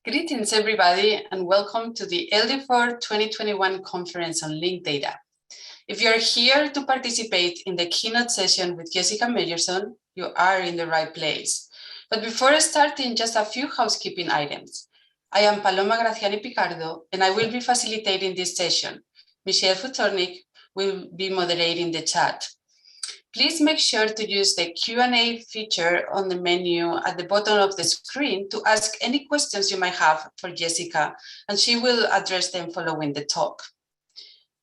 Greetings, everybody, and welcome to the LD4 2021 conference on linked data. If you're here to participate in the keynote session with Jessica Meyerson, you are in the right place. But before starting, just a few housekeeping items. I am Paloma Graziani Picardo, and I will be facilitating this session. Michelle Futornik will be moderating the chat. Please make sure to use the Q&A feature on the menu at the bottom of the screen to ask any questions you might have for Jessica, and she will address them following the talk.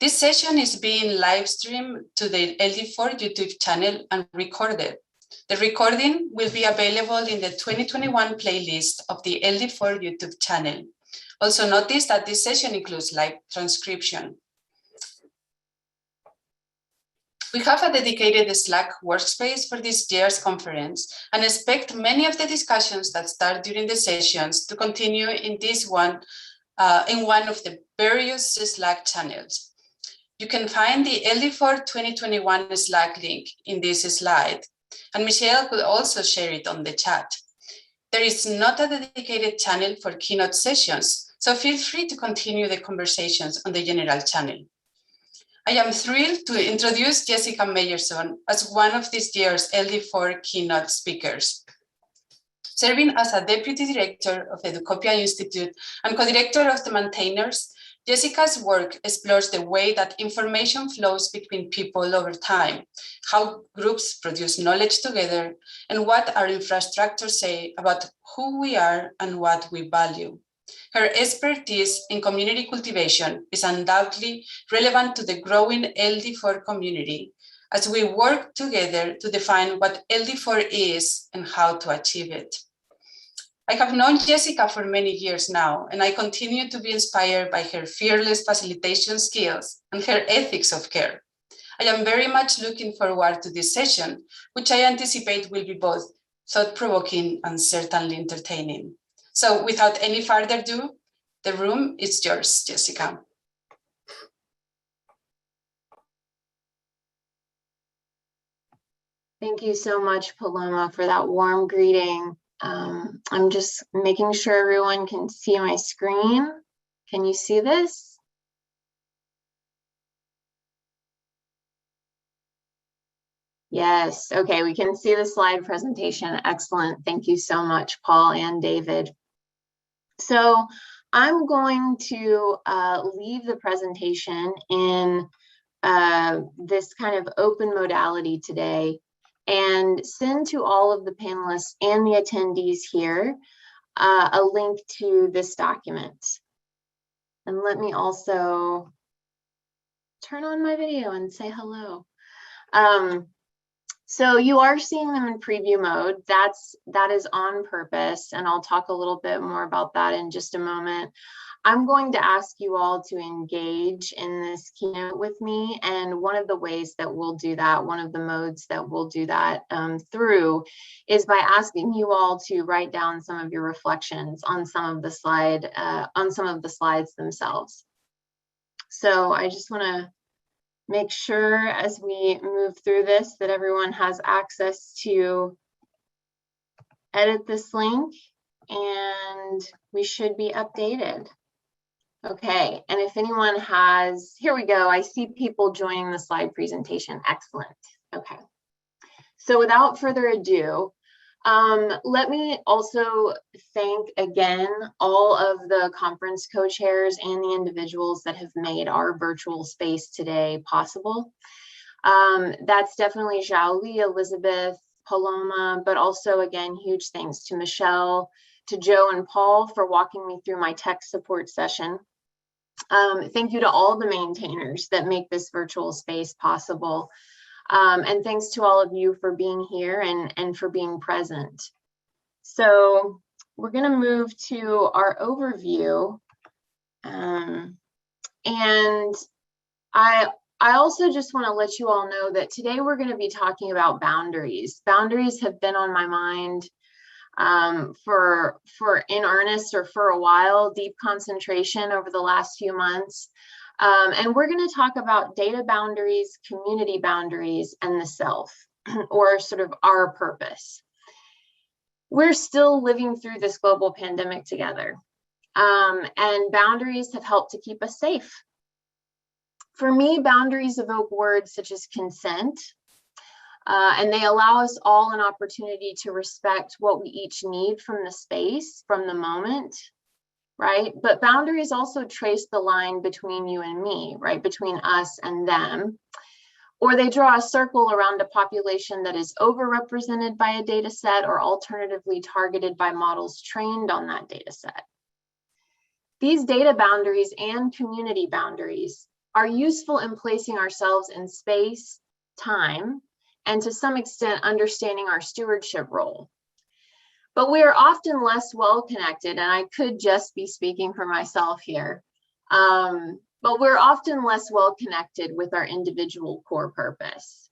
This session is being live streamed to the LD4 YouTube channel and recorded. The recording will be available in the 2021 playlist of the LD4 YouTube channel. Also notice that this session includes live transcription. We have a dedicated Slack workspace for this year's conference and expect many of the discussions that start during the sessions to continue in one of the various Slack channels. You can find the LD4 2021 Slack link in this slide, and Michelle will also share it on the chat. There is not a dedicated channel for keynote sessions, so feel free to continue the conversations on the general channel. I am thrilled to introduce Jessica Meyerson as one of this year's LD4 keynote speakers. Serving as a Deputy Director of Educopia Institute and Co-Director of the Maintainers, Jessica's work explores the way that information flows between people over time, how groups produce knowledge together, and what our infrastructures say about who we are and what we value. Her expertise in community cultivation is undoubtedly relevant to the growing LD4 community as we work together to define what LD4 is and how to achieve it. I have known Jessica for many years now, and I continue to be inspired by her fearless facilitation skills and her ethics of care. I am very much looking forward to this session, which I anticipate will be both thought-provoking and certainly entertaining. So without any further ado, the room is yours, Jessica. Thank you so much, Paloma, for that warm greeting. I'm just making sure everyone can see my screen. Can you see this? Yes, okay, we can see the slide presentation. Excellent. Thank you so much, Paul and David. So I'm going to leave the presentation in this kind of open modality today and send to all of the panelists and the attendees here a link to this document. And let me also turn on my video and say hello. So you are seeing them in preview mode. That is on purpose, and I'll talk a little bit more about that in just a moment. I'm going to ask you all to engage in this keynote with me, and one of the ways that we'll do that, one of the modes that we'll do that through, is by asking you all to write down some of your reflections on some of the slides themselves. So I just want to make sure as we move through this that everyone has access to edit this link, and we should be updated. Okay, and if anyone has, here we go, I see people joining the slide presentation. Excellent. Okay, so without further ado, let me also thank again all of the conference co-chairs and the individuals that have made our virtual space today possible. That's definitely Xiaoli, Elizabeth, Paloma, but also again, huge thanks to Michelle, to Joe and Paul for walking me through my tech support session. Thank you to all the maintainers that make this virtual space possible. And thanks to all of you for being here and for being present. So we're going to move to our overview. And I also just want to let you all know that today we're going to be talking about boundaries. Boundaries have been on my mind for in earnest or for a while, deep concentration over the last few months. And we're going to talk about data boundaries, community boundaries, and the self, or sort of our purpose. We're still living through this global pandemic together. And boundaries have helped to keep us safe. For me, boundaries evoke words such as consent, and they allow us all an opportunity to respect what we each need from the space, from the moment, right? But boundaries also trace the line between you and me, right? Between us and them. Or they draw a circle around a population that is overrepresented by a data set or alternatively targeted by models trained on that data set. These data boundaries and community boundaries are useful in placing ourselves in space, time, and to some extent understanding our stewardship role. But we are often less well connected, and I could just be speaking for myself here, but we're often less well connected with our individual core purpose,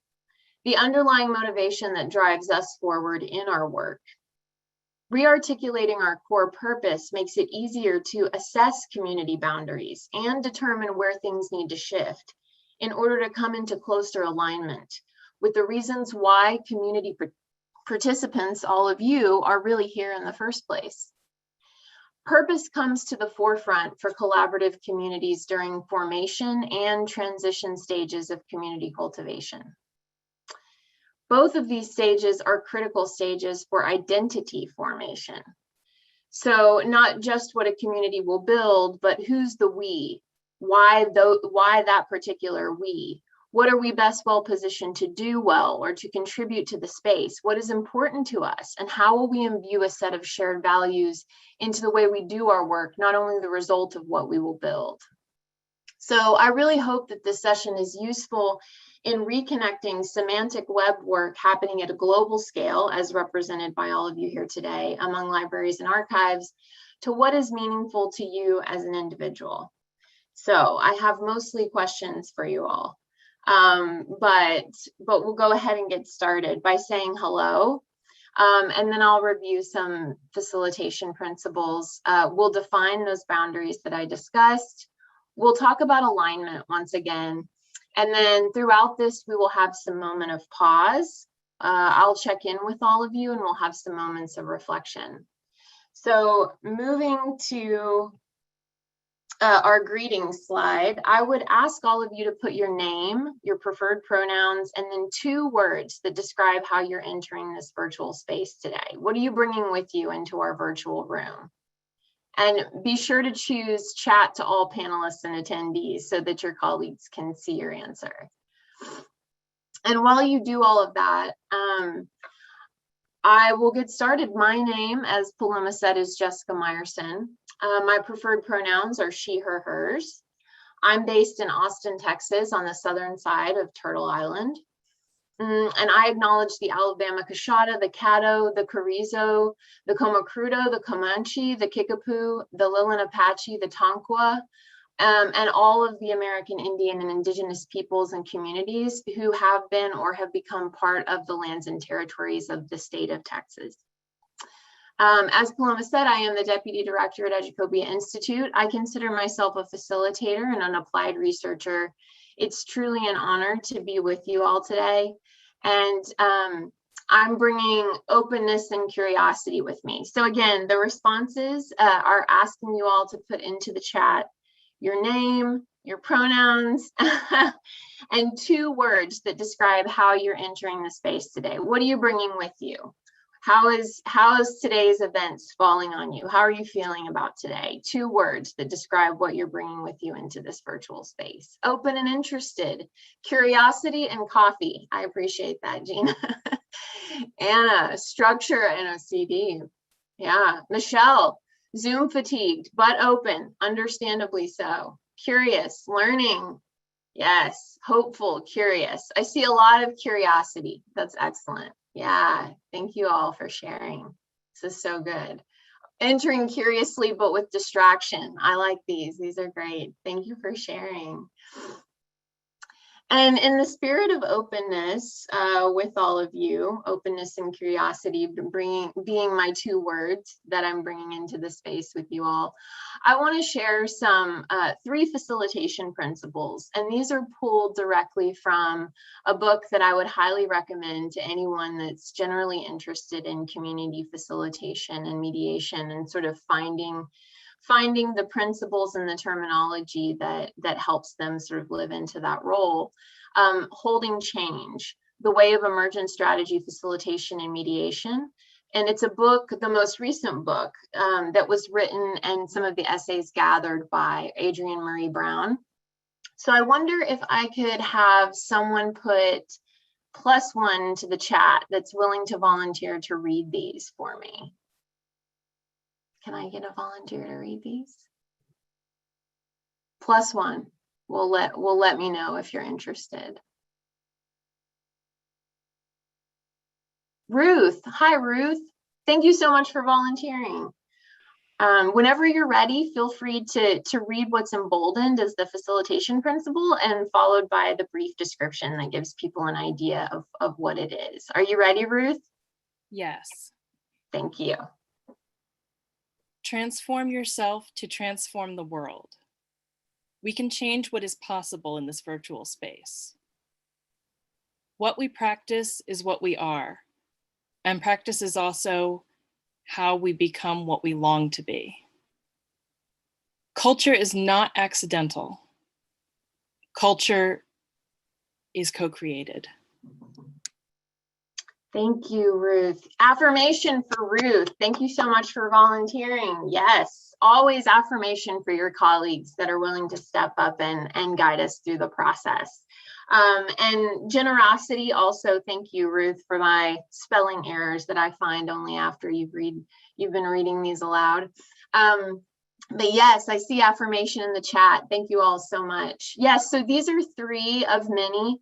the underlying motivation that drives us forward in our work. Rearticulating our core purpose makes it easier to assess community boundaries and determine where things need to shift in order to come into closer alignment with the reasons why community participants, all of you, are really here in the first place. Purpose comes to the forefront for collaborative communities during formation and transition stages of community cultivation. Both of these stages are critical stages for identity formation. So not just what a community will build, but who's the we? Why that particular we? What are we best well positioned to do well or to contribute to the space? What is important to us? And how will we imbue a set of shared values into the way we do our work, not only the result of what we will build? So I really hope that this session is useful in reconnecting semantic web work happening at a global scale, as represented by all of you here today, among libraries and archives, to what is meaningful to you as an individual. So I have mostly questions for you all. But we'll go ahead and get started by saying hello, and then I'll review some facilitation principles. We'll define those boundaries that I discussed. We'll talk about alignment once again, and then throughout this, we will have some moment of pause. I'll check in with all of you, and we'll have some moments of reflection. So moving to our greetings slide, I would ask all of you to put your name, your preferred pronouns, and then 2 words that describe how you're entering this virtual space today. What are you bringing with you into our virtual room? And be sure to choose chat to all panelists and attendees so that your colleagues can see your answer. And while you do all of that, I will get started. My name, as Paloma said, is Jessica Meyerson. My preferred pronouns are she, her, hers. I'm based in Austin, Texas, on the southern side of Turtle Island. And I acknowledge the Alabama Coshada, the Caddo, the Carrizo, the Comacrudo, the Comanche, the Kickapoo, the Lilin Apache, the Tonkawa, and all of the American Indian and Indigenous peoples and communities who have been or have become part of the lands and territories of the state of Texas. As Paloma said, I am the Deputy Director at Educopia Institute. I consider myself a facilitator and an applied researcher. It's truly an honor to be with you all today. And I'm bringing openness and curiosity with me. So again, the responses are asking you all to put into the chat your name, your pronouns, and 2 words that describe how you're entering the space today. What are you bringing with you? How is today's events falling on you? How are you feeling about today? 2 words that describe what you're bringing with you into this virtual space. Open and interested, curiosity, and coffee. I appreciate that, Gina. Anna, structure and a CD. Yeah, Michelle, Zoom fatigued, but open, understandably so. Curious, learning. Yes, hopeful, curious. I see a lot of curiosity. That's excellent. Yeah, thank you all for sharing. This is so good. Entering curiously, but with distraction. I like these. These are great. Thank you for sharing. And in the spirit of openness with all of you, openness and curiosity being my 2 words that I'm bringing into the space with you all, I want to share some 3 facilitation principles. And these are pulled directly from a book that I would highly recommend to anyone that's generally interested in community facilitation and mediation and sort of finding finding the principles and the terminology that helps them sort of live into that role. Holding change, the way of emergent strategy, facilitation, and mediation. And it's a book, the most recent book that was written and some of the essays gathered by Adrienne Marie Brown. So I wonder if I could have someone put +1 to the chat that's willing to volunteer to read these for me. Can I get a volunteer to read these? +1 will let me know if you're interested. Ruth, hi Ruth. Thank you so much for volunteering. Whenever you're ready, feel free to read what's emboldened as the facilitation principle and followed by the brief description that gives people an idea of what it is. Are you ready, Ruth? Yes. Thank you. Transform yourself to transform the world. We can change what is possible in this virtual space. What we practice is what we are, and practice is also how we become what we long to be. Culture is not accidental. Culture is co-created. Thank you, Ruth. Affirmation for Ruth. Thank you so much for volunteering. Yes, always affirmation for your colleagues that are willing to step up and guide us through the process. And generosity also, thank you, Ruth, for my spelling errors that I find only after you've been reading these aloud. But yes, I see affirmation in the chat. Thank you all so much. Yes, so these are 3 of many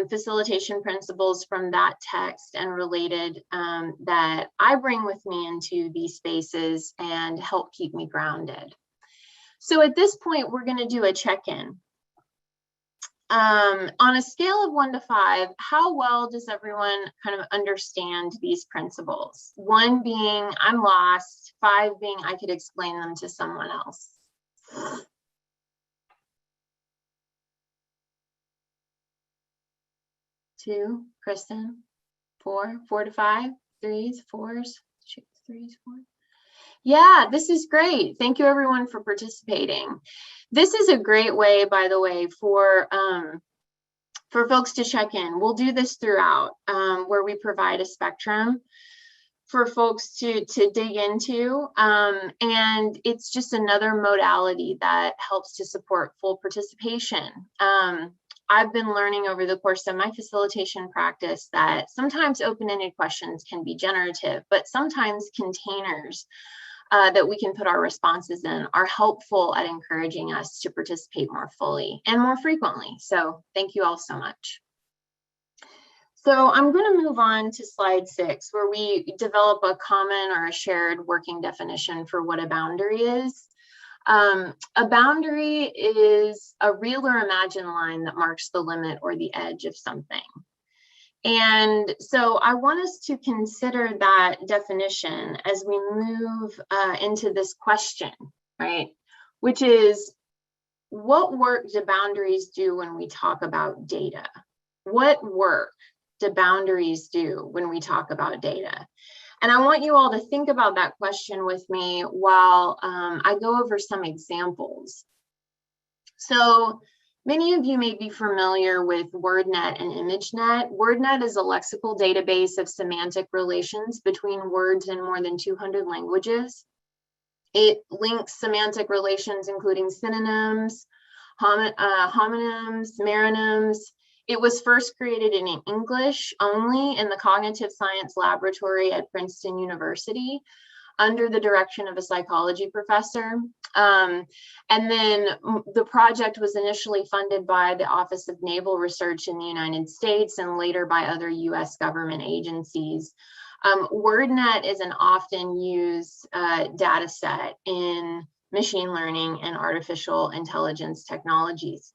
facilitation principles from that text and related that I bring with me into these spaces and help keep me grounded. So at this point, we're going to do a check-in. On a scale of 1 to 5, how well does everyone kind of understand these principles? 1 being I'm lost, 5 being I could explain them to someone else. 2, Kristen. 4 to 5, 3s, 4s, 3s, 4s. Yeah, this is great. Thank you everyone for participating. This is a great way, by the way, for folks to check in. We'll do this throughout, where we provide a spectrum for folks to dig into. And it's just another modality that helps to support full participation. I've been learning over the course of my facilitation practice that sometimes open-ended questions can be generative, but sometimes containers that we can put our responses in are helpful at encouraging us to participate more fully and more frequently. So thank you all so much. So I'm going to move on to slide 6, where we develop a common or a shared working definition for what a boundary is. A boundary is a real or imagined line that marks the limit or the edge of something. And so I want us to consider that definition as we move into this question, right? Which is, what work do boundaries do when we talk about data? What work do boundaries do when we talk about data? And I want you all to think about that question with me while I go over some examples. So many of you may be familiar with WordNet and ImageNet. WordNet is a lexical database of semantic relations between words in more than 200 languages. It links semantic relations, including synonyms, homonyms, meronyms. It was first created in English only in the Cognitive Science Laboratory at Princeton University under the direction of a psychology professor. And then the project was initially funded by the Office of Naval Research in the United States and later by other US government agencies. WordNet is an often used data set in machine learning and artificial intelligence technologies.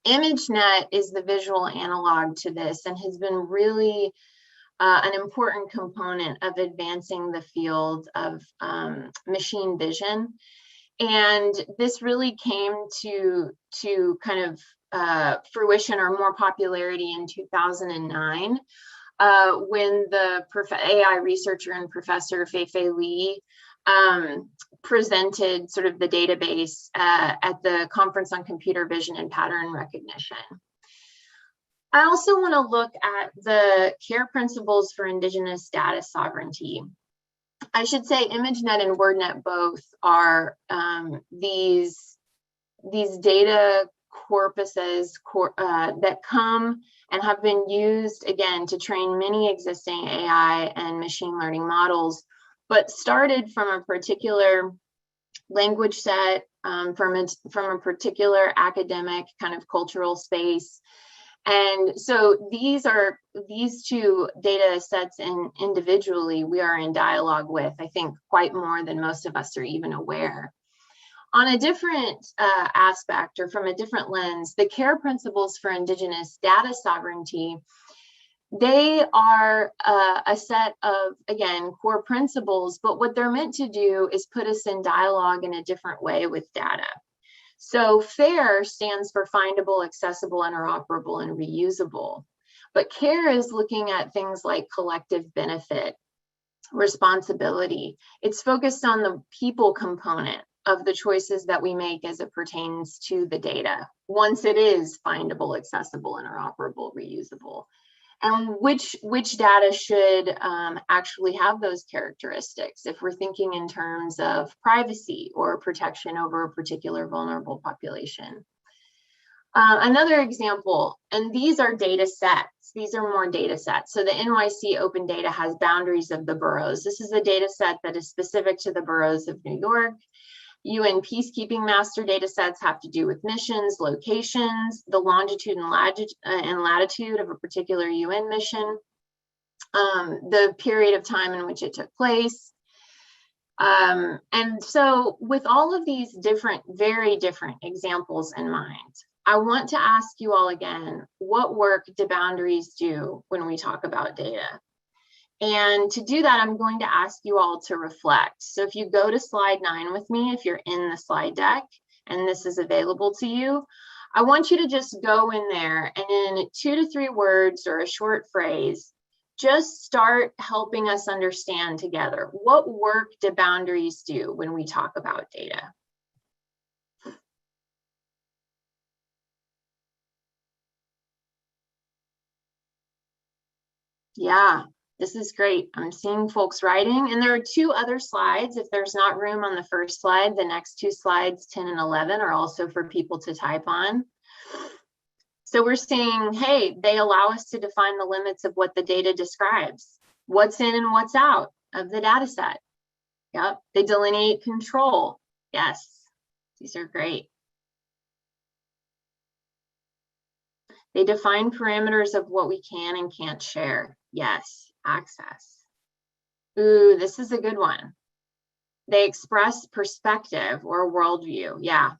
ImageNet is the visual analog to this and has been really an important component of advancing the field of machine vision. And this really came to kind of fruition or more popularity in 2009 when the AI researcher and professor Fei-Fei Li presented sort of the database at the Conference on Computer Vision and Pattern Recognition. I also want to look at the care principles for Indigenous data sovereignty. I should say ImageNet and WordNet both are these data corpuses that come and have been used, again, to train many existing AI and machine learning models, but started from a particular language set, from a particular academic kind of cultural space. And so these two data sets individually we are in dialogue with, I think, quite more than most of us are even aware. On a different aspect, or from a different lens, the care principles for Indigenous data sovereignty, they are a set of, again, core principles, but what they're meant to do is put us in dialogue in a different way with data. So FAIR stands for findable, accessible, interoperable, and reusable. But CARE is looking at things like collective benefit, responsibility. It's focused on the people component of the choices that we make as it pertains to the data, once it is findable, accessible, interoperable, reusable. And which data should actually have those characteristics if we're thinking in terms of privacy or protection over a particular vulnerable population. Another example, and these are data sets. These are more data sets. So the NYC Open Data has boundaries of the boroughs. This is a data set that is specific to the boroughs of New York. UN peacekeeping master data sets have to do with missions, locations, the longitude and latitude of a particular UN mission, the period of time in which it took place. And so with all of these different, very different examples in mind, I want to ask you all again, what work do boundaries do when we talk about data? And to do that, I'm going to ask you all to reflect. So if you go to slide 9 with me, if you're in the slide deck and this is available to you, I want you to just go in there and in 2 to 3 words or a short phrase, just start helping us understand together, what work do boundaries do when we talk about data? Yeah. This is great. I'm seeing folks writing, and there are 2 other slides. If there's not room on the first slide, the next 2 slides, 10 and 11, are also for people to type on. So we're saying, hey, they allow us to define the limits of what the data describes, what's in and what's out of the data set. Yep. They delineate control. Yes, these are great. They define parameters of what we can and can't share. Yes. Access. Ooh, this is a good one. They express perspective or worldview. Yeah.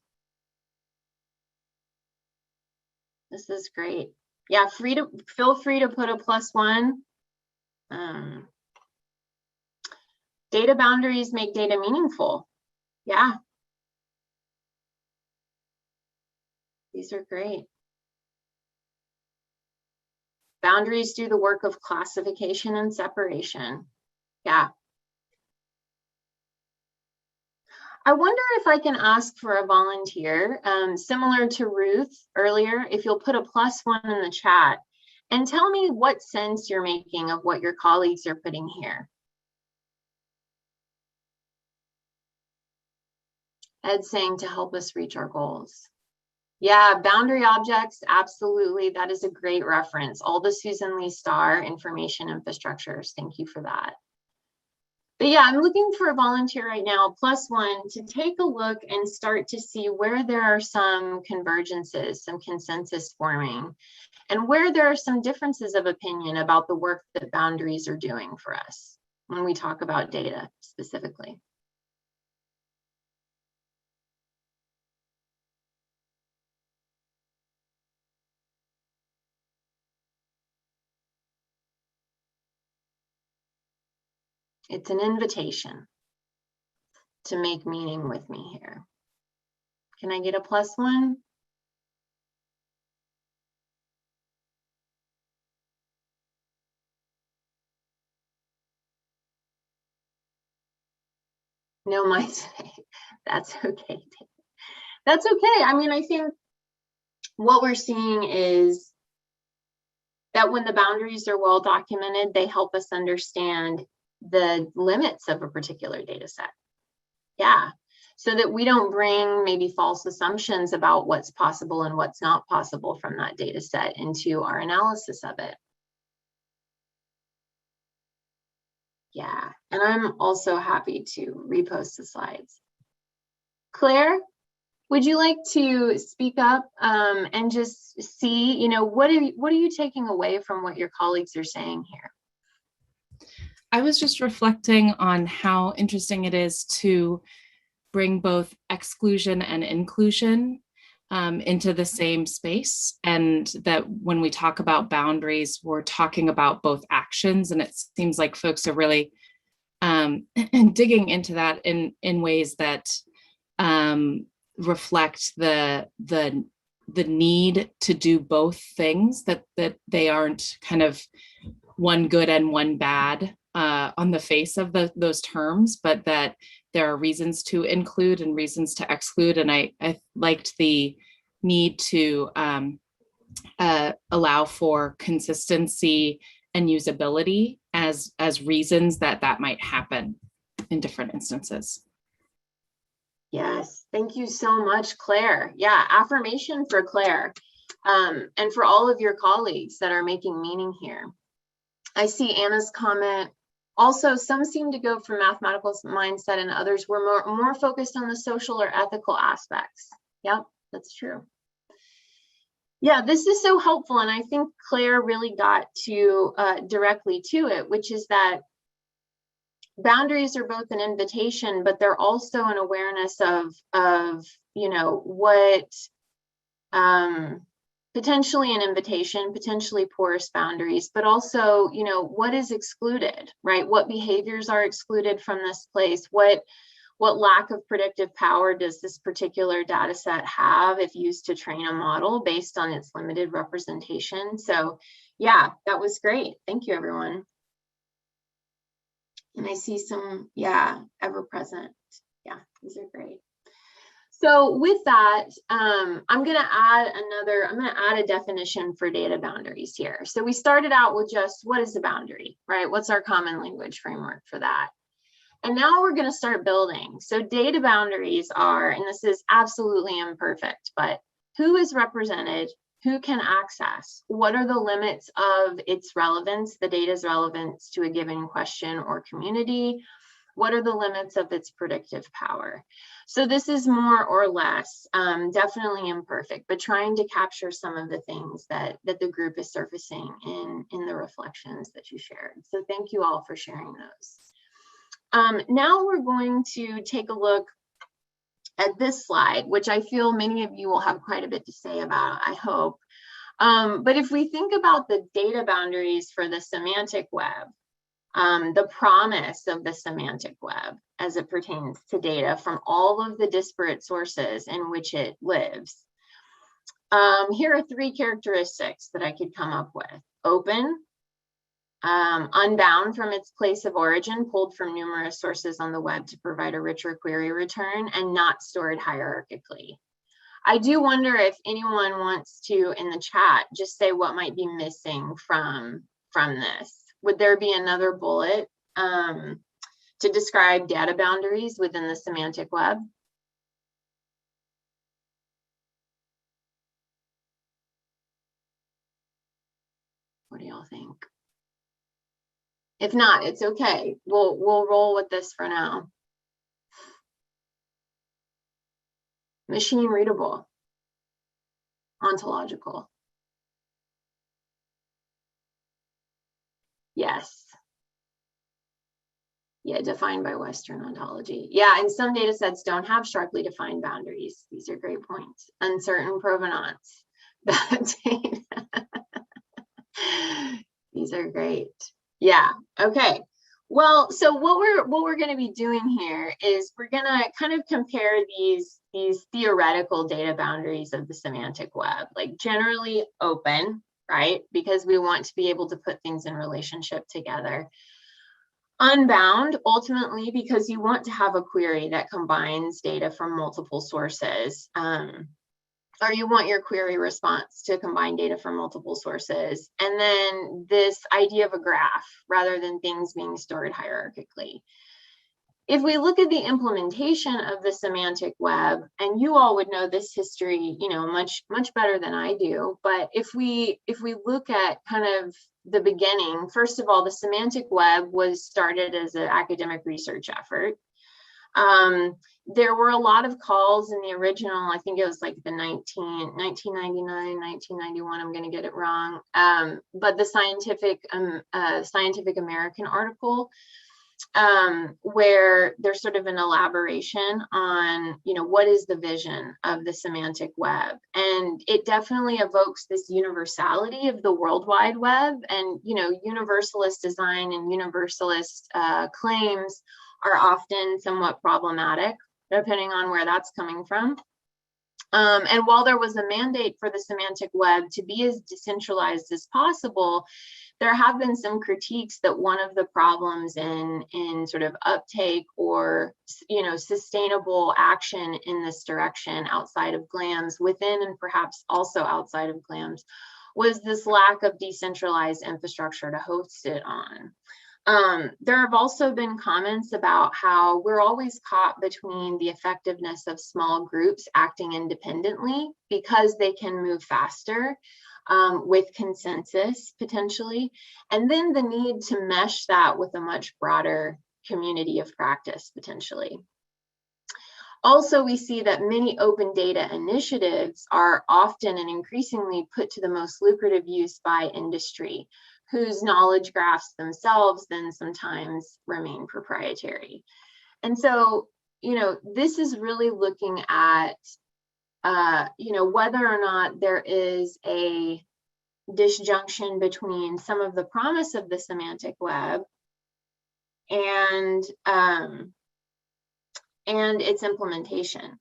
This is great. Yeah, feel free to put a +1. Data boundaries make data meaningful. Yeah. These are great. Boundaries do the work of classification and separation. Yeah. I wonder if I can ask for a volunteer, similar to Ruth earlier, if you'll put a +1 in the chat and tell me what sense you're making of what your colleagues are putting here. Ed's saying to help us reach our goals. Yeah, boundary objects, absolutely. That is a great reference. All the Susan Lee Starr information infrastructures. Thank you for that. But yeah, I'm looking for a volunteer right now, +1, to take a look and start to see where there are some convergences, some consensus forming, and where there are some differences of opinion about the work that boundaries are doing for us when we talk about data specifically. It's an invitation to make meaning with me here. Can I get a +1? No mind today. That's okay. That's okay. I mean, I think what we're seeing is that when the boundaries are well documented, they help us understand the limits of a particular data set. Yeah, so that we don't bring maybe false assumptions about what's possible and what's not possible from that data set into our analysis of it. Yeah, and I'm also happy to repost the slides. Claire, would you like to speak up and just see, you know, what are you taking away from what your colleagues are saying here? I was just reflecting on how interesting it is to bring both exclusion and inclusion into the same space, and that when we talk about boundaries, we're talking about both actions, and it seems like folks are really digging into that in ways that reflect the need to do both things, that they aren't kind of one good and one bad on the face of those terms, but that there are reasons to include and reasons to exclude. And I liked the need to allow for consistency and usability as reasons that might happen in different instances. Yes, thank you so much, Claire. Yeah, affirmation for Claire and for all of your colleagues that are making meaning here. I see Anna's comment. Also, some seem to go for mathematical mindset and others were more focused on the social or ethical aspects. Yep, that's true. Yeah, this is so helpful. And I think Claire really got to directly to it, which is that boundaries are both an invitation, but they're also an awareness of you know, what potentially an invitation, potentially porous boundaries, but also, you know, what is excluded, right? What behaviors are excluded from this place? What lack of predictive power does this particular data set have if used to train a model based on its limited representation? So yeah, that was great. Thank you, everyone. And I see some, yeah, ever present. Yeah, these are great. So with that, I'm going to add a definition for data boundaries here. So we started out with just what is a boundary, right? What's our common language framework for that? And now we're going to start building. So data boundaries are, and this is absolutely imperfect, but who is represented, who can access, what are the limits of its relevance, the data's relevance to a given question or community, what are the limits of its predictive power? So this is more or less definitely imperfect, but trying to capture some of the things that the group is surfacing in the reflections that you shared. So thank you all for sharing those. Now we're going to take a look at this slide, which I feel many of you will have quite a bit to say about, I hope. But if we think about the data boundaries for the semantic web, the promise of the semantic web as it pertains to data from all of the disparate sources in which it lives. Here are three characteristics that I could come up with. Open, unbound from its place of origin, pulled from numerous sources on the web to provide a richer query return, and not stored hierarchically. I do wonder if anyone wants to, in the chat, just say what might be missing from this. Would there be another bullet to describe data boundaries within the semantic web? What do y'all think? If not, it's okay. We'll roll with this for now. Machine readable, ontological. Yes. Yeah, defined by Western ontology. Yeah, and some data sets don't have sharply defined boundaries. These are great points. Uncertain provenance. These are great. Yeah, okay. Well, so what we're going to be doing here is we're going to kind of compare these theoretical data boundaries of the semantic web, like generally open, right? Because we want to be able to put things in relationship together. Unbound, ultimately, because you want to have a query that combines data from multiple sources, or you want your query response to combine data from multiple sources. And then this idea of a graph rather than things being stored hierarchically. If we look at the implementation of the semantic web, and you all would know this history, much better than I do, but if we look at kind of the beginning, first of all, the semantic web was started as an academic research effort. There were a lot of calls in the original, I think it was like the 1999, 1991, I'm going to get it wrong, but the Scientific American article, where there's sort of an elaboration on, what is the vision of the semantic web. And it definitely evokes this universality of the World Wide Web. And, universalist design and universalist claims are often somewhat problematic, depending on where that's coming from. And while there was a mandate for the semantic web to be as decentralized as possible, there have been some critiques that one of the problems in sort of uptake or, sustainable action in this direction outside of GLAMS, within and perhaps also outside of GLAMS, was this lack of decentralized infrastructure to host it on. There have also been comments about how we're always caught between the effectiveness of small groups acting independently because they can move faster with consensus potentially, and then the need to mesh that with a much broader community of practice potentially. Also, we see that many open data initiatives are often and increasingly put to the most lucrative use by industry, whose knowledge graphs themselves then sometimes remain proprietary. And so, this is really looking at, whether or not there is a disjunction between some of the promise of the semantic web and its implementation.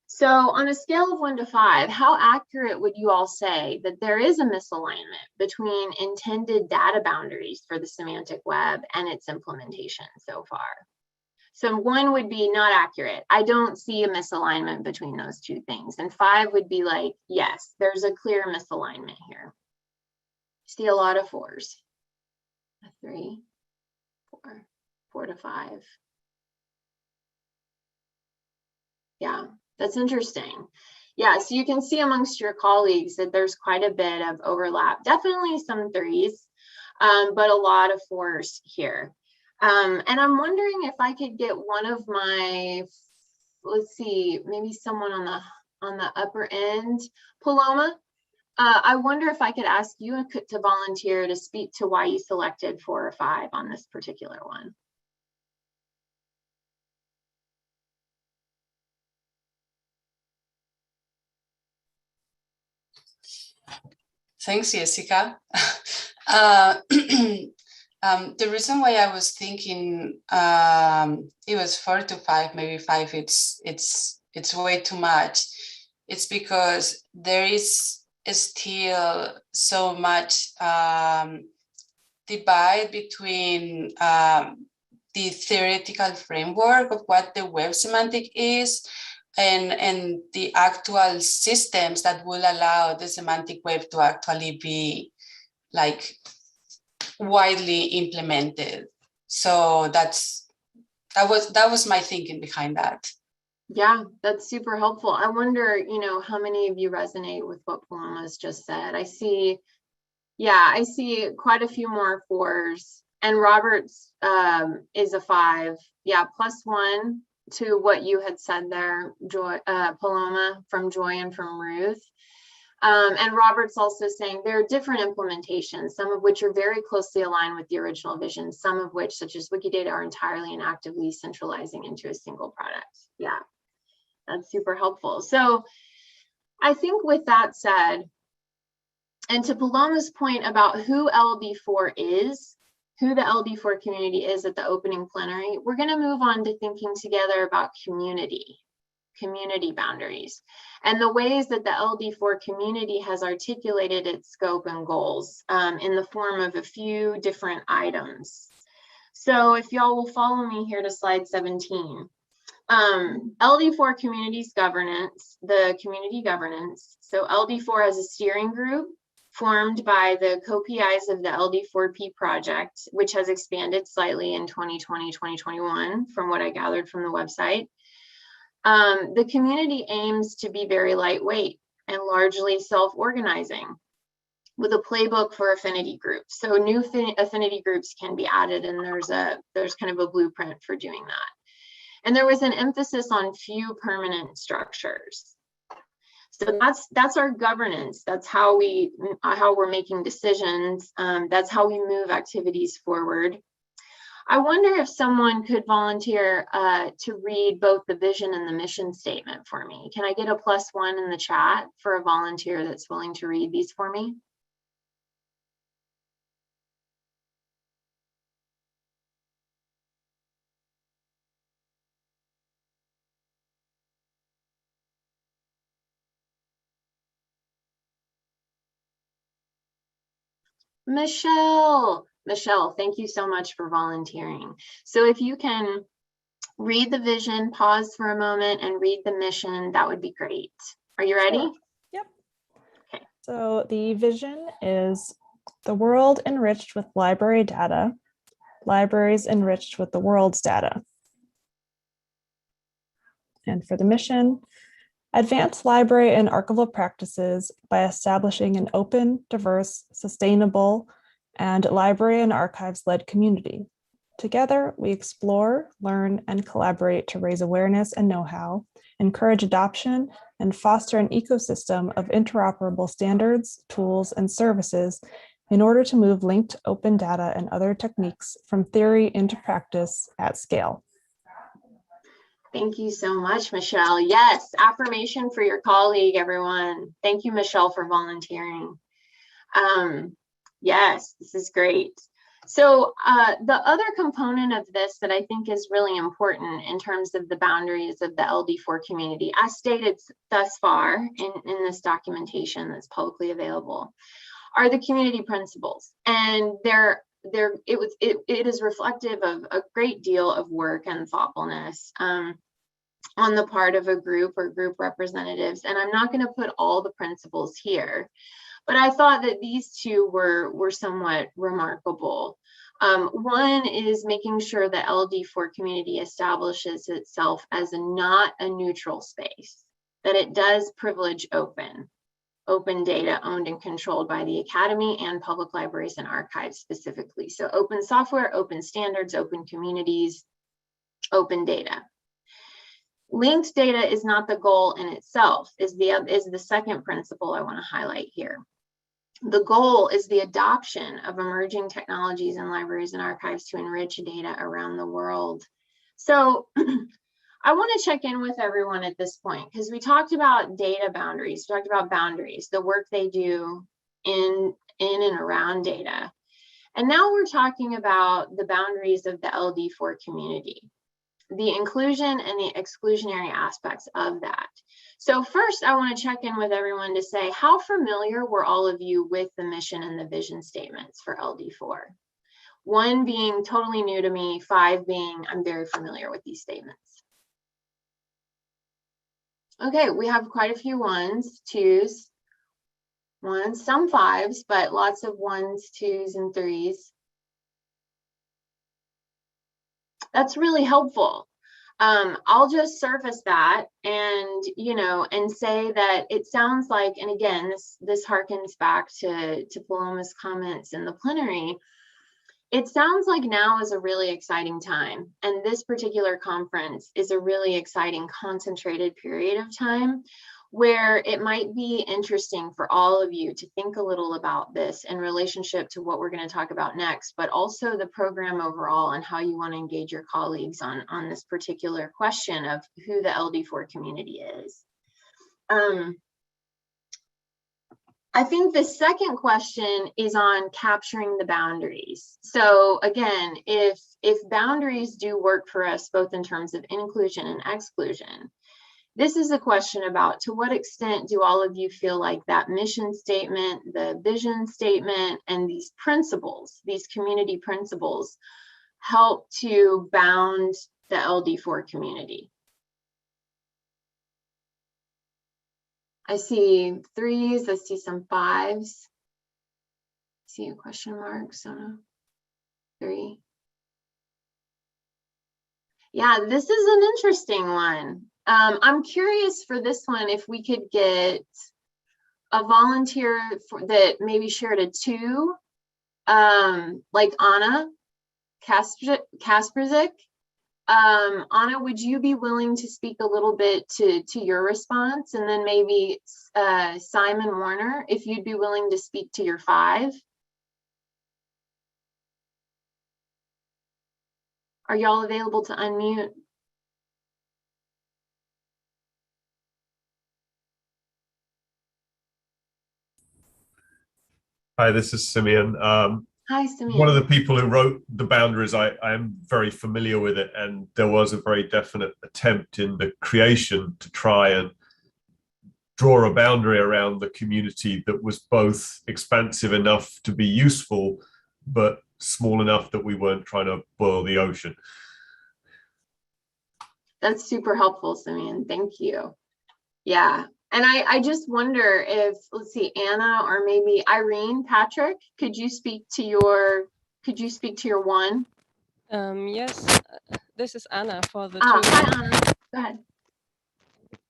So on a scale of 1 to 5, how accurate would you all say that there is a misalignment between intended data boundaries for the semantic web and its implementation so far? So 1 would be not accurate. I don't see a misalignment between those two things. And 5 would be like, yes, there's a clear misalignment here. See a lot of 4s. 3, 4, 4 to 5. Yeah, that's interesting. Yeah, so you can see amongst your colleagues that there's quite a bit of overlap. Definitely some 3s, but a lot of 4s here. And I'm wondering if I could get one of my, let's see, maybe someone on the upper end. Paloma, I wonder if I could ask you to volunteer to speak to why you selected 4 or 5 on this particular one. Thanks, Jessica. The reason why I was thinking it was 4 to 5, maybe 5, it's way too much. It's because there is still so much divide between the theoretical framework of what the web semantic is and the actual systems that will allow the semantic web to actually be like widely implemented. So that was my thinking behind that. Yeah, that's super helpful. I wonder, how many of you resonate with what Paloma's just said. I see quite a few more 4s, and Robert's is a 5. Yeah, +1 to what you had said there, Joy, Paloma, from Joy and from Ruth. And Robert's also saying there are different implementations, some of which are very closely aligned with the original vision, some of which, such as Wikidata, are entirely and actively centralizing into a single product. Yeah, that's super helpful. So I think with that said, and to Paloma's point about who LD4 is, who the LD4 community is at the opening plenary, we're going to move on to thinking together about community boundaries, and the ways that the LD4 community has articulated its scope and goals in the form of a few different items. So if y'all will follow me here to slide 17. LD4 communities governance, the community governance. So LD4 has a steering group formed by the co-PIs of the LD4P project, which has expanded slightly in 2020, 2021, from what I gathered from the website. The community aims to be very lightweight and largely self-organizing with a playbook for affinity groups. So new affinity groups can be added, and there's kind of a blueprint for doing that. And there was an emphasis on few permanent structures. So that's our governance. That's how we're making decisions. That's how we move activities forward. I wonder if someone could volunteer to read both the vision and the mission statement for me. Can I get a +1 in the chat for a volunteer that's willing to read these for me? Michelle, thank you so much for volunteering. So if you can read the vision, pause for a moment and read the mission, that would be great. Are you ready? Sure. Yep. Okay. So the vision is the world enriched with library data, libraries enriched with the world's data. And for the mission, advance library and archival practices by establishing an open, diverse, sustainable, and library and archives-led community. Together, we explore, learn, and collaborate to raise awareness and know-how, encourage adoption, and foster an ecosystem of interoperable standards, tools, and services in order to move linked open data and other techniques from theory into practice at scale. Thank you so much, Michelle. Yes, affirmation for your colleague, everyone. Thank you, Michelle, for volunteering. Yes, this is great. So the other component of this that I think is really important in terms of the boundaries of the LD4 community, as stated thus far in this documentation that's publicly available, are the community principles. And it is reflective of a great deal of work and thoughtfulness on the part of a group or group representatives. And I'm not going to put all the principles here, but I thought that these two were somewhat remarkable. One is making sure the LD4 community establishes itself as not a neutral space, that it does privilege open data owned and controlled by the Academy and public libraries and archives specifically. So open software, open standards, open communities, open data. Linked data is not the goal in itself, is the second principle I want to highlight here. The goal is the adoption of emerging technologies in libraries and archives to enrich data around the world. So I want to check in with everyone at this point, because we talked about data boundaries, we talked about boundaries, the work they do in and around data. And now we're talking about the boundaries of the LD4 community, the inclusion and the exclusionary aspects of that. So first, I want to check in with everyone to say, how familiar were all of you with the mission and the vision statements for LD4? 1 being totally new to me, 5 being I'm very familiar with these statements. Okay, we have quite a few 1s, 2s, 1s, some 5s, but lots of 1s, 2s, and 3s. That's really helpful. I'll just surface that and, and say that it sounds like, and again, this harkens back to Paloma's comments in the plenary. It sounds like now is a really exciting time. And this particular conference is a really exciting concentrated period of time where it might be interesting for all of you to think a little about this in relationship to what we're going to talk about next, but also the program overall and how you want to engage your colleagues on this particular question of who the LD4 community is. I think the second question is on capturing the boundaries. So again, if boundaries do work for us, both in terms of inclusion and exclusion, this is a question about to what extent do all of you feel like that mission statement, the vision statement, and these principles, these community principles, help to bound the LD4 community? I see 3s, I see some 5s. I see a question mark, so 3. Yeah, this is an interesting one. I'm curious for this one if we could get a volunteer that maybe shared a 2, like Anna Kasperzik. Anna, would you be willing to speak a little bit to your response? And then maybe Simon Warner, if you'd be willing to speak to your 5. Are y'all available to unmute? Hi, this is Simeon. Hi, Simeon. One of the people who wrote the boundaries, I am very familiar with it, and there was a very definite attempt in the creation to try and draw a boundary around the community that was both expansive enough to be useful, but small enough that we weren't trying to boil the ocean. That's super helpful, Simeon. Thank you. Yeah. And I just wonder if, let's see, Anna or maybe Irene, Patrick, could you speak to your 1? Yes, this is Anna for the 2. Hi, Anna. Go ahead.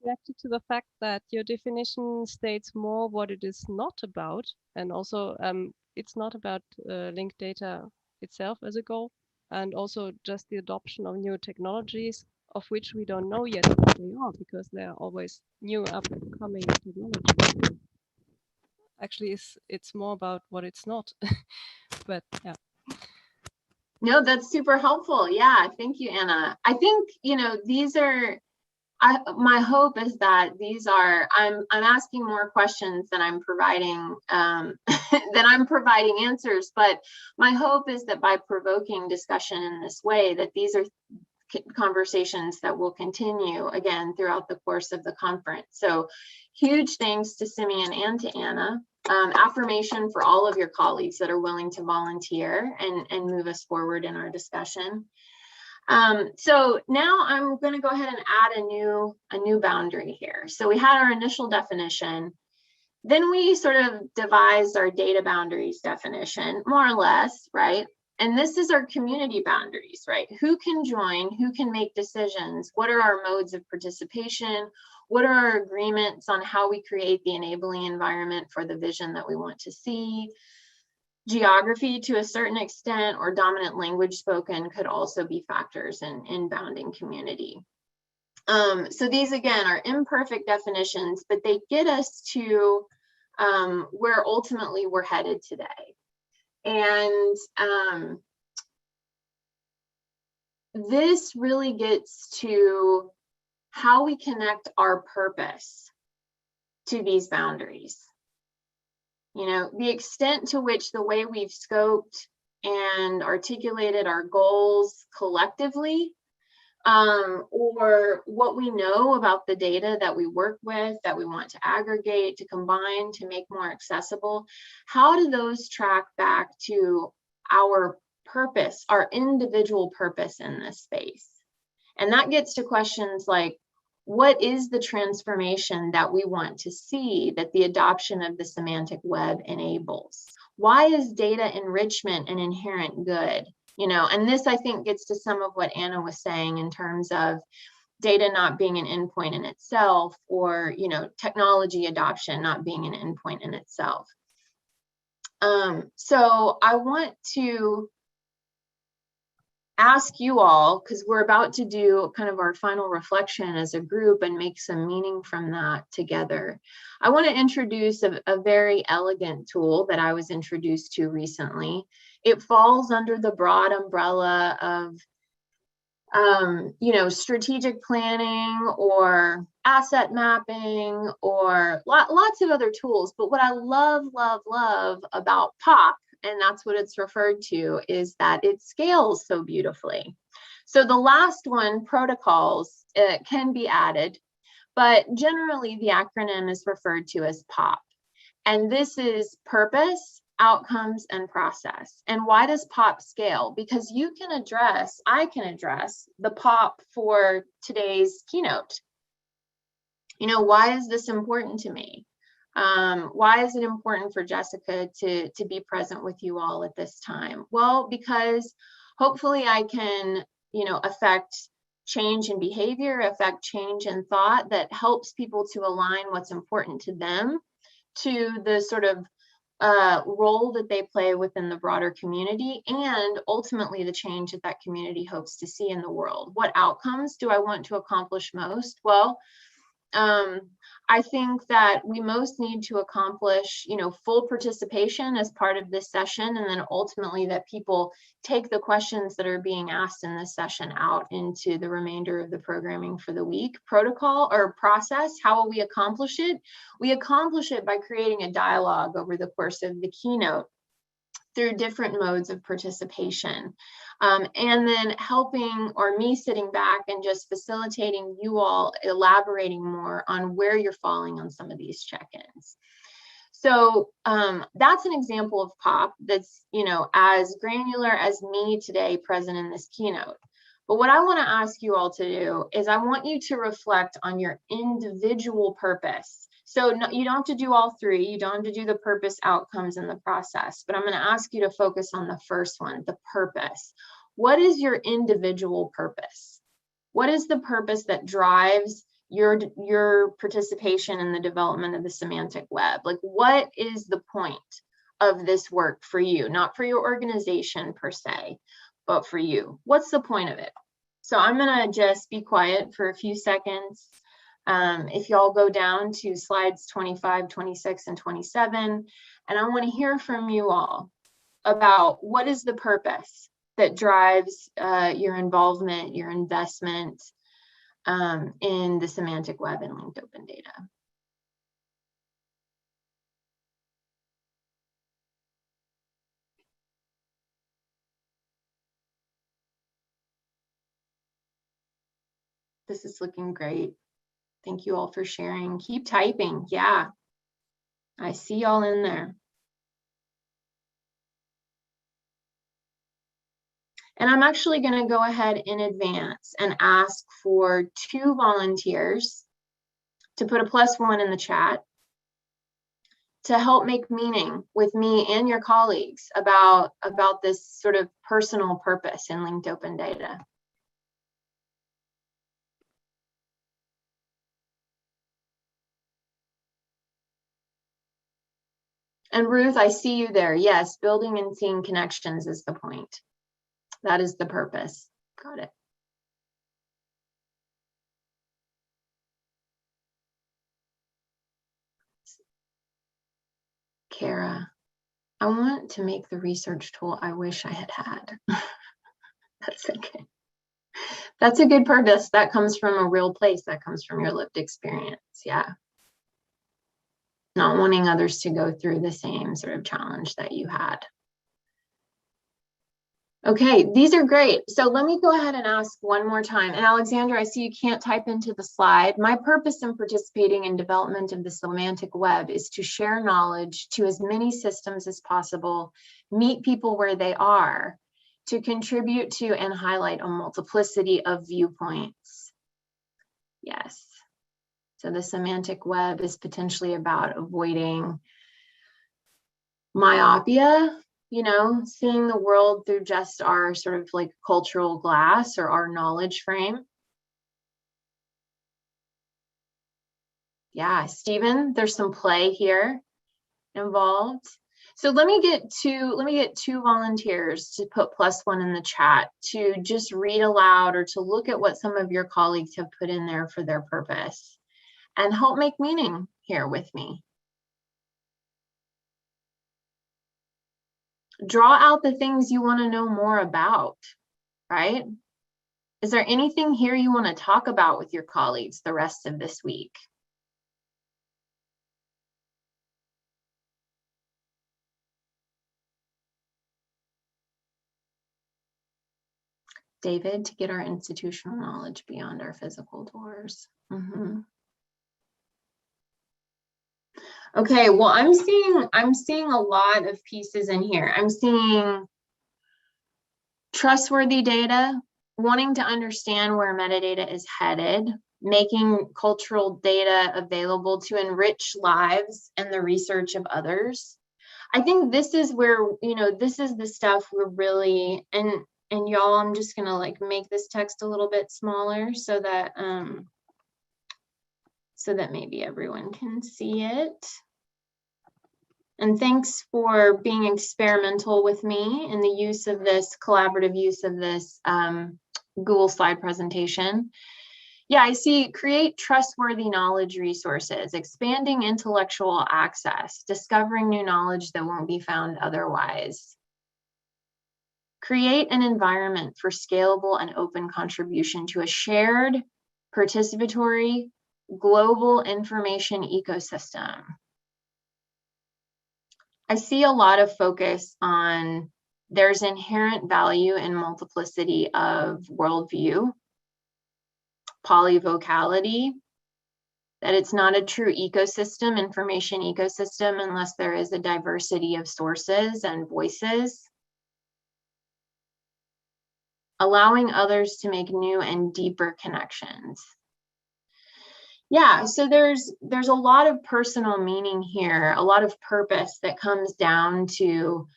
Connected to the fact that your definition states more what it is not about, and also it's not about linked data itself as a goal, and also just the adoption of new technologies, of which we don't know yet what they are, because there are always new upcoming technologies. Actually, it's more about what it's not, but yeah. No, that's super helpful. Yeah, thank you, Anna. I think, these are, my hope is that these are, I'm asking more questions than I'm providing answers, but my hope is that by provoking discussion in this way, that these are conversations that will continue again throughout the course of the conference. So huge thanks to Simeon and to Anna. Affirmation for all of your colleagues that are willing to volunteer and move us forward in our discussion. So now I'm going to go ahead and add a new boundary here. So we had our initial definition. Then we sort of devised our data boundaries definition, more or less, right? And this is our community boundaries, right? Who can join? Who can make decisions? What are our modes of participation? What are our agreements on how we create the enabling environment for the vision that we want to see? Geography, to a certain extent, or dominant language spoken could also be factors in bounding community. So these, again, are imperfect definitions, but they get us to where ultimately we're headed today. And this really gets to how we connect our purpose to these boundaries. The extent to which the way we've scoped and articulated our goals collectively, or what we know about the data that we work with, that we want to aggregate, to combine, to make more accessible, how do those track back to our purpose, our individual purpose in this space? And that gets to questions like, what is the transformation that we want to see that the adoption of the semantic web enables? Why is data enrichment an inherent good? And this, I think, gets to some of what Anna was saying in terms of data not being an endpoint in itself, or, technology adoption not being an endpoint in itself. So I want to ask you all, because we're about to do kind of our final reflection as a group and make some meaning from that together. I want to introduce a very elegant tool that I was introduced to recently. It falls under the broad umbrella of strategic planning or asset mapping or lots of other tools. But what I love about POP, and that's what it's referred to, is that it scales so beautifully. So the last one, protocols, can be added, but generally the acronym is referred to as POP. And this is purpose, outcomes, and process. And why does POP scale? Because I can address the POP for today's keynote. You know, why is this important to me? Why is it important for Jessica to be present with you all at this time? Well, because hopefully I can, you know, affect change in behavior, affect change in thought that helps people to align what's important to them to the sort of role that they play within the broader community, and ultimately the change that that community hopes to see in the world. What outcomes do I want to accomplish most? Well, I think that we most need to accomplish, you know, full participation as part of this session, and then ultimately that people take the questions that are being asked in this session out into the remainder of the programming for the week. Protocol or process, how will we accomplish it? We accomplish it by creating a dialogue over the course of the keynote through different modes of participation. And then helping, or me sitting back and just facilitating you all elaborating more on where you're falling on some of these check-ins. So that's an example of POP that's, you know, as granular as me today present in this keynote. But what I want to ask you all to do is I want you to reflect on your individual purpose. So no, you don't have to do all three. You don't have to do the purpose, outcomes, and the process. But I'm going to ask you to focus on the first one, the purpose. What is your individual purpose? What is the purpose that drives your participation in the development of the semantic web? Like, what is the point of this work for you? Not for your organization per se, but for you. What's the point of it? So I'm going to just be quiet for a few seconds. If y'all go down to slides 25, 26, and 27, and I want to hear from you all about what is the purpose that drives your involvement, your investment in the semantic web and linked open data. This is looking great. Thank you all for sharing. Keep typing. Yeah, I see y'all in there. And I'm actually going to go ahead in advance and ask for 2 volunteers to put a +1 in the chat to help make meaning with me and your colleagues about this sort of personal purpose in linked open data. And Ruth, I see you there. Yes, building and seeing connections is the point. That is the purpose. Got it. Kara, I want to make the research tool I wish I had had. That's okay. That's a good purpose. That comes from a real place. That comes from your lived experience. Yeah. Not wanting others to go through the same sort of challenge that you had. Okay, these are great. So let me go ahead and ask one more time. And Alexandra, I see you can't type into the slide. My purpose in participating in development of the semantic web is to share knowledge to as many systems as possible, meet people where they are, to contribute to and highlight a multiplicity of viewpoints. Yes. So the semantic web is potentially about avoiding myopia, you know, seeing the world through just our sort of like cultural glass or our knowledge frame. Yeah, Stephen, there's some play here involved. So let me get two volunteers to put +1 in the chat to just read aloud or to look at what some of your colleagues have put in there for their purpose and help make meaning here with me. Draw out the things you want to know more about, right? Is there anything here you want to talk about with your colleagues the rest of this week? David, to get our institutional knowledge beyond our physical doors. Okay, well, I'm seeing a lot of pieces in here. I'm seeing trustworthy data, wanting to understand where metadata is headed, making cultural data available to enrich lives and the research of others. I think this is where, this is the stuff we're really, and y'all, I'm just gonna like make this text a little bit smaller so that maybe everyone can see it. And thanks for being experimental with me in the use of this collaborative use of this Google slide presentation. Yeah, I see create trustworthy knowledge resources, expanding intellectual access, discovering new knowledge that won't be found otherwise. Create an environment for scalable and open contribution to a shared, participatory, global information ecosystem. I see a lot of focus on there's inherent value in multiplicity of worldview, polyvocality, that it's not a true ecosystem, information ecosystem, unless there is a diversity of sources and voices. Allowing others to make new and deeper connections. Yeah, so there's a lot of personal meaning here, a lot of purpose that comes down to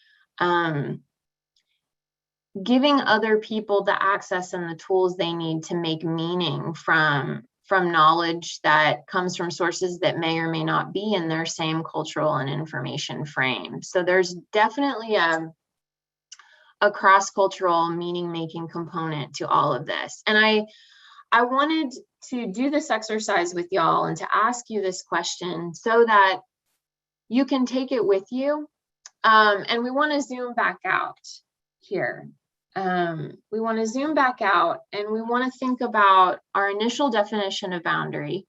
giving other people the access and the tools they need to make meaning from knowledge that comes from sources that may or may not be in their same cultural and information frame. So there's definitely a cross-cultural meaning-making component to all of this. And I wanted to do this exercise with y'all and to ask you this question so that you can take it with you. And we want to zoom back out here. We want to zoom back out and we want to think about our initial definition of boundary.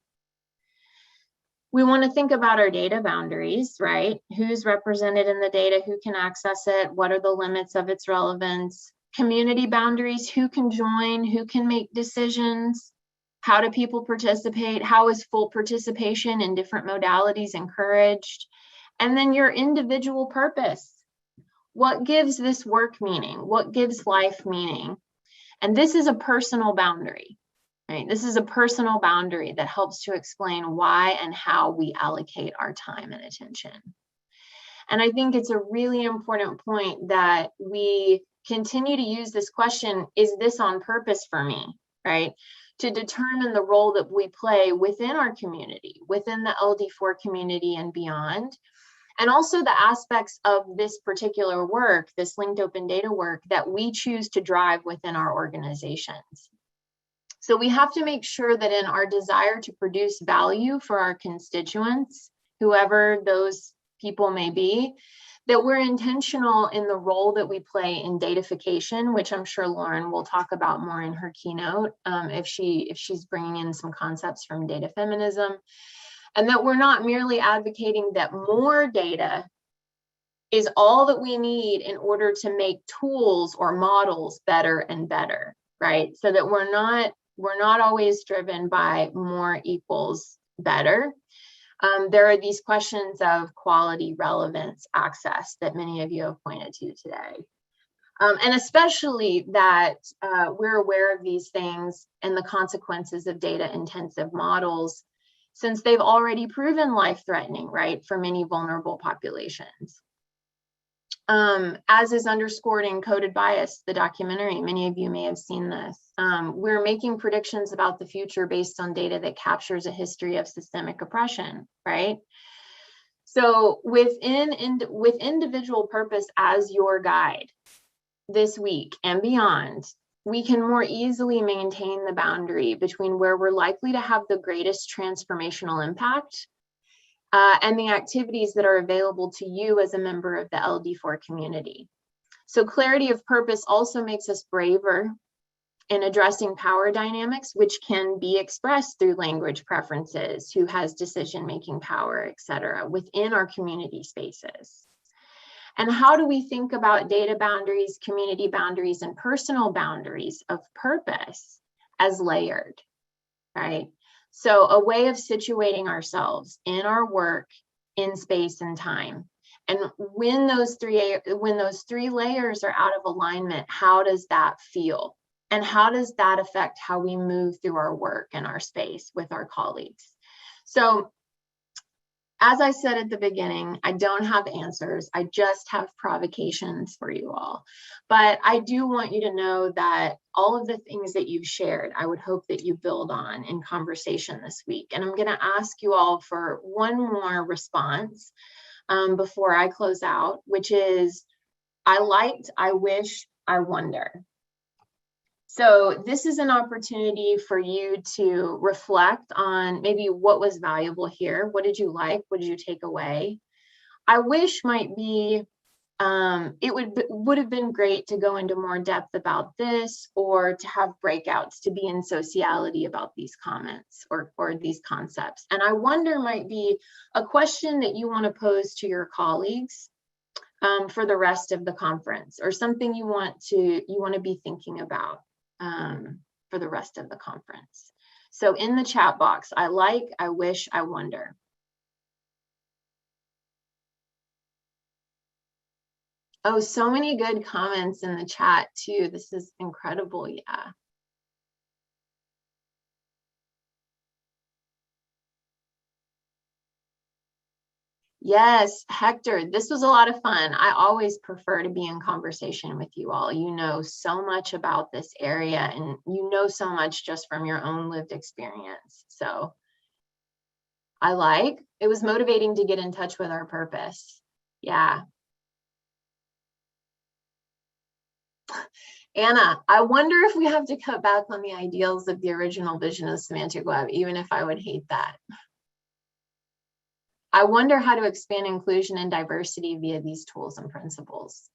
We want to think about our data boundaries, right? Who's represented in the data, who can access it, what are the limits of its relevance? Community boundaries, who can join, who can make decisions, how do people participate, how is full participation in different modalities encouraged? And then your individual purpose. What gives this work meaning? What gives life meaning? And this is a personal boundary, right? This is a personal boundary that helps to explain why and how we allocate our time and attention. And I think it's a really important point that we continue to use this question, is this on purpose for me, right? To determine the role that we play within our community, within the LD4 community and beyond. And also the aspects of this particular work, this linked open data work that we choose to drive within our organizations. So we have to make sure that in our desire to produce value for our constituents, whoever those people may be, that we're intentional in the role that we play in datafication, which I'm sure Lauren will talk about more in her keynote if she's bringing in some concepts from data feminism. And that we're not merely advocating that more data is all that we need in order to make tools or models better and better, right? So that we're not always driven by more equals better. There are these questions of quality, relevance, access that many of you have pointed to today. And especially that we're aware of these things and the consequences of data-intensive models, since they've already proven life-threatening, right, for many vulnerable populations. As is underscored in Coded Bias, the documentary, many of you may have seen this. We're making predictions about the future based on data that captures a history of systemic oppression, right? So with individual purpose as your guide this week and beyond, we can more easily maintain the boundary between where we're likely to have the greatest transformational impact and the activities that are available to you as a member of the LD4 community. So clarity of purpose also makes us braver in addressing power dynamics, which can be expressed through language preferences, who has decision-making power, et cetera, within our community spaces. And how do we think about data boundaries, community boundaries, and personal boundaries of purpose as layered, right? So a way of situating ourselves in our work in space and time. And when those three layers are out of alignment, how does that feel? And how does that affect how we move through our work and our space with our colleagues? So, as I said at the beginning, I don't have answers. I just have provocations for you all. But I do want you to know that all of the things that you've shared, I would hope that you build on in conversation this week. And I'm going to ask you all for one more response before I close out, which is, I liked, I wish, I wonder. So this is an opportunity for you to reflect on maybe what was valuable here. What did you like? What did you take away? I wish might be, it would have been great to go into more depth about this, or to have breakouts to be in sociality about these comments or these concepts. And I wonder might be a question that you want to pose to your colleagues for the rest of the conference, or something you want to be thinking about for the rest of the conference. So in the chat box, I like, I wish, I wonder. Oh, so many good comments in the chat too. This is incredible. Yeah. Yes, Hector, this was a lot of fun. I always prefer to be in conversation with you all. You know so much about this area, and you know so much just from your own lived experience. So it was motivating to get in touch with our purpose. Yeah. Anna, I wonder if we have to cut back on the ideals of the original vision of semantic web, even if I would hate that. I wonder how to expand inclusion and diversity via these tools and principles.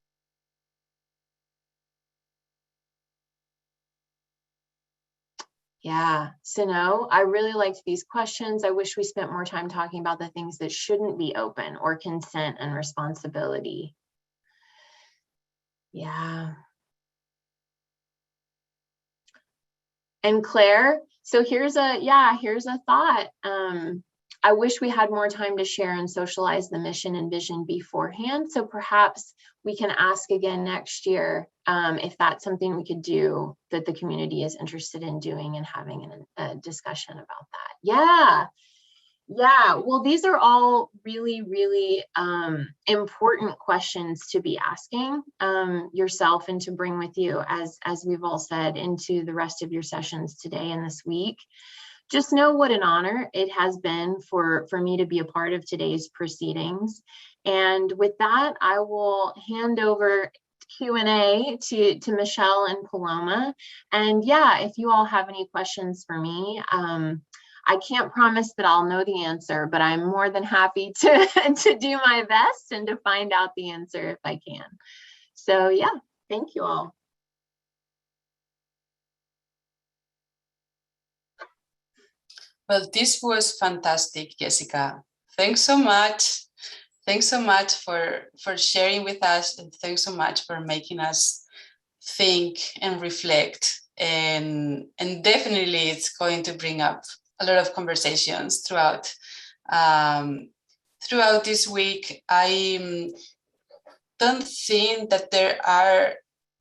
Yeah, so no, I really liked these questions. I wish we spent more time talking about the things that shouldn't be open, or consent and responsibility. Yeah. And Claire, so here's a thought. I wish we had more time to share and socialize the mission and vision beforehand. So perhaps we can ask again next year if that's something we could do, that the community is interested in doing, and having a discussion about that. Yeah. Yeah, well, these are all really, really important questions to be asking yourself, and to bring with you, as we've all said, into the rest of your sessions today and this week. Just know what an honor it has been for me to be a part of today's proceedings. And with that, I will hand over Q&A to Michelle and Paloma. And yeah, if you all have any questions for me, I can't promise that I'll know the answer, but I'm more than happy to do my best and to find out the answer if I can. So yeah, thank you all. Well, this was fantastic, Jessica. Thanks so much. Thanks so much for sharing with us, and thanks so much for making us think and reflect. And definitely it's going to bring up a lot of conversations throughout this week. I don't think that there are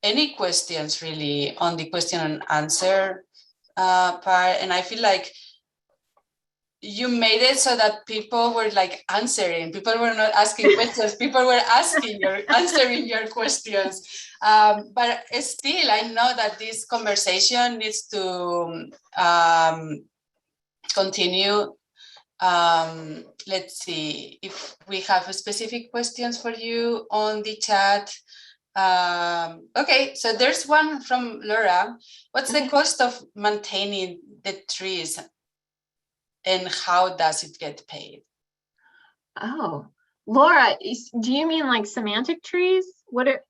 any questions really on the question and answer part, and I feel like you made it so that people were like answering. People were not asking questions. People were answering your questions. But still, I know that this conversation needs to continue. Let's see if we have specific questions for you on the chat. Okay, so there's one from Laura. What's the cost of maintaining the trees, and how does it get paid? Oh, Laura, do you mean like semantic trees? What are...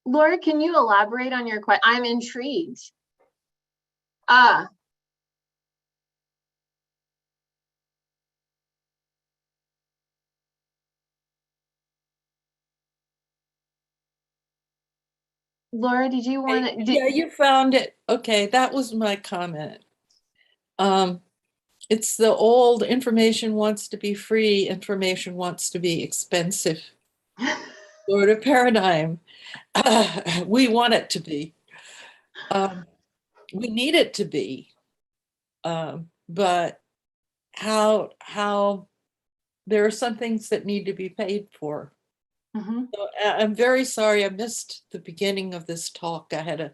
Laura, can you elaborate on your question? I'm intrigued. Laura, did you want to? Yeah, you found it. Okay, that was my comment. It's the old information wants to be free, information wants to be expensive sort of paradigm. We want it to be. We need it to be. But how there are some things that need to be paid for. So I'm very sorry I missed the beginning of this talk. I had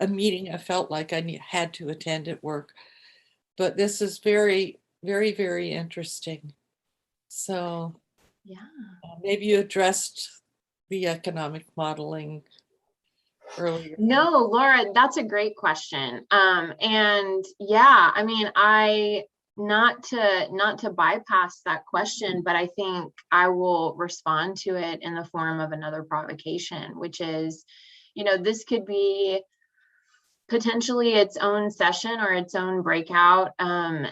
a meeting I felt like I had to attend at work. But this is very, very, very interesting. So Yeah. Maybe you addressed the economic modeling earlier. No, Laura, that's a great question. And yeah, I mean, not to bypass that question, but I think I will respond to it in the form of another provocation, which is, this could be potentially its own session or its own breakout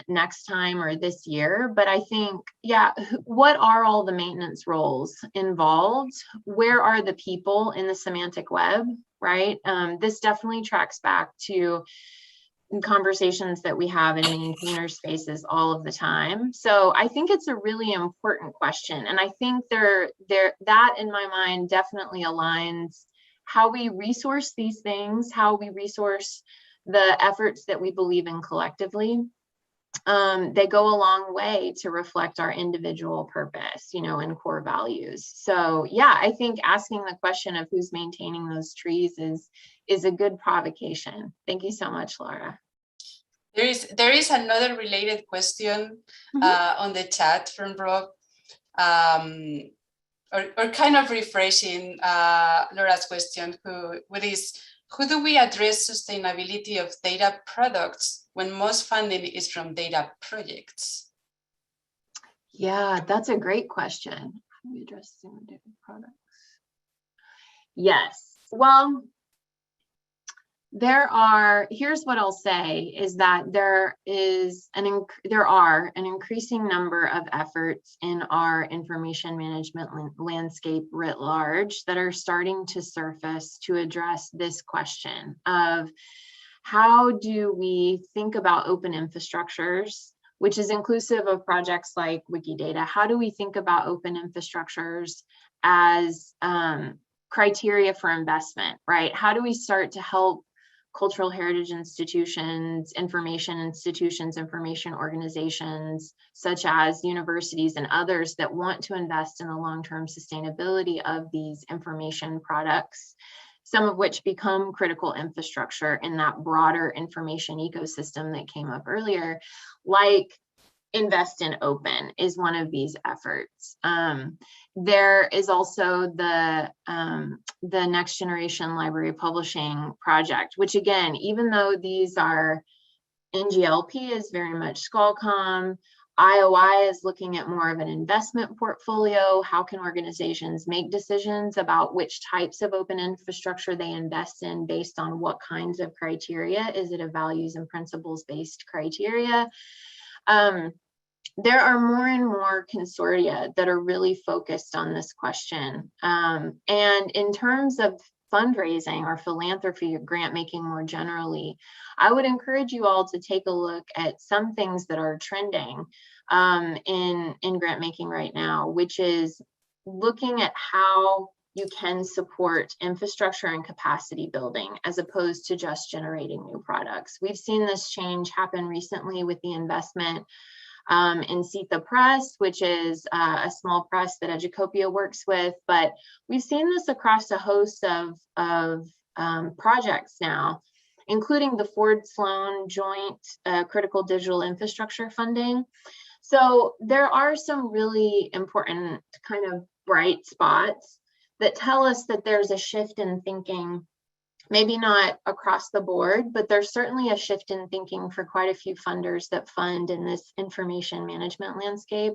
next time or this year. But I think, yeah, what are all the maintenance roles involved? Where are the people in the semantic web, right? This definitely tracks back to conversations that we have in maintainer spaces all of the time. So I think it's a really important question. And I think that in my mind definitely aligns how we resource these things, how we resource the efforts that we believe in collectively. They go a long way to reflect our individual purpose, and core values. So yeah, I think asking the question of who's maintaining those trees is a good provocation. Thank you so much, Laura. There is another related question on the chat from Rob. Or kind of rephrasing Laura's question, who do we address sustainability of data products when most funding is from data projects? Yeah, that's a great question. How do we address sustainability products? Yes, well, here's what I'll say is that there are an increasing number of efforts in our information management landscape writ large that are starting to surface to address this question of how do we think about open infrastructures, which is inclusive of projects like Wikidata. How do we think about open infrastructures as criteria for investment, right? How do we start to help cultural heritage institutions, information organizations, such as universities and others that want to invest in the long-term sustainability of these information products, some of which become critical infrastructure in that broader information ecosystem that came up earlier, like Invest in Open is one of these efforts. There is also the Next Generation Library Publishing Project, which again, even though these are, NGLP is very much Skolcom, IOI is looking at more of an investment portfolio. How can organizations make decisions about which types of open infrastructure they invest in based on what kinds of criteria? Is it a values and principles based criteria? There are more and more consortia that are really focused on this question. And in terms of fundraising or philanthropy or grant making more generally, I would encourage you all to take a look at some things that are trending in grant making right now, which is looking at how you can support infrastructure and capacity building as opposed to just generating new products. We've seen this change happen recently with the investment in Sita Press, which is a small press that Educopia works with, but we've seen this across a host of projects now, including the Ford Sloan Joint Critical Digital Infrastructure Funding. So there are some really important kind of bright spots that tell us that there's a shift in thinking, maybe not across the board, but there's certainly a shift in thinking for quite a few funders that fund in this information management landscape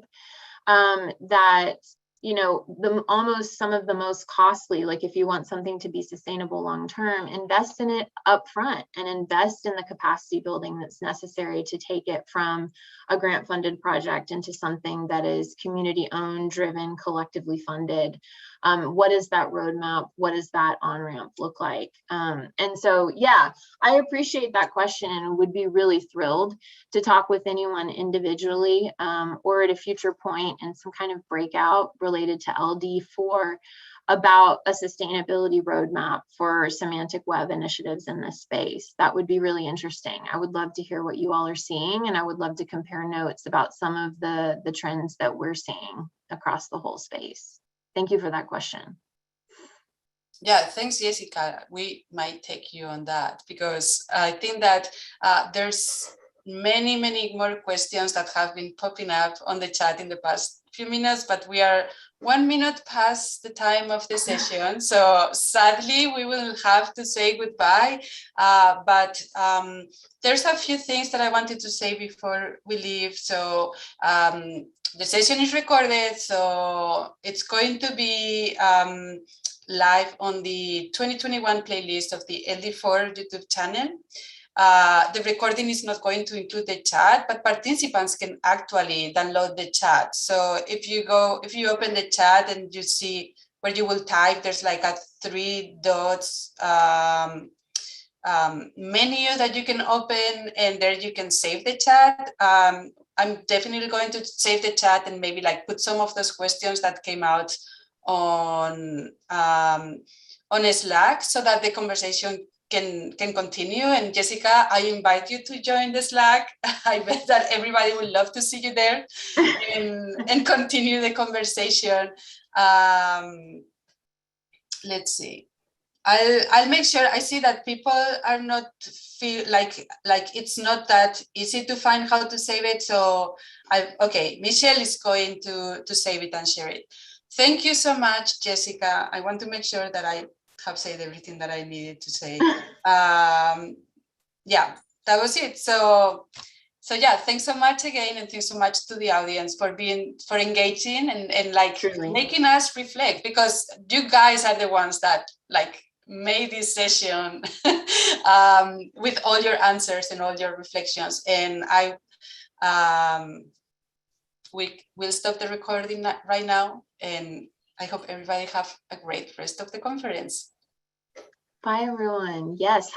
that you know, almost some of the most costly, like if you want something to be sustainable long-term, invest in it up front and invest in the capacity building that's necessary to take it from a grant funded project into something that is community owned, driven, collectively funded. What is that roadmap? What does that on-ramp look like? And so, yeah, I appreciate that question and would be really thrilled to talk with anyone individually or at a future point in some kind of breakout related to LD4 about a sustainability roadmap for semantic web initiatives in this space. That would be really interesting. I would love to hear what you all are seeing, and I would love to compare notes about some of the trends that we're seeing across the whole space. Thank you for that question. Yeah, thanks, Jessica. We might take you on that because I think that there's many more questions that have been popping up on the chat in the past few minutes, but we are 1 minute past the time of the session. So sadly, we will have to say goodbye. But there's a few things that I wanted to say before we leave. So the session is recorded, so it's going to be live on the 2021 playlist of the LD4 YouTube channel. The recording is not going to include the chat, but participants can actually download the chat. So if you open the chat and you see where you will type, there's like a 3 dots menu that you can open, and there you can save the chat. I'm definitely going to save the chat and maybe like put some of those questions that came out on Slack so that the conversation can continue. And Jessica, I invite you to join the Slack. I bet that everybody would love to see you there and continue the conversation. Let's see. I'll make sure. I see that people are not feel like it's not that easy to find how to save it. So okay, Michelle is going to save it and share it. Thank you so much, Jessica. I want to make sure that I have said everything that I needed to say. Yeah, that was it. So yeah, thanks so much again, and thanks so much to the audience for engaging and like Truly. Making us reflect, because you guys are the ones that like made this session with all your answers and all your reflections. And we will stop the recording right now, and I hope everybody have a great rest of the conference. Bye, everyone. Yes.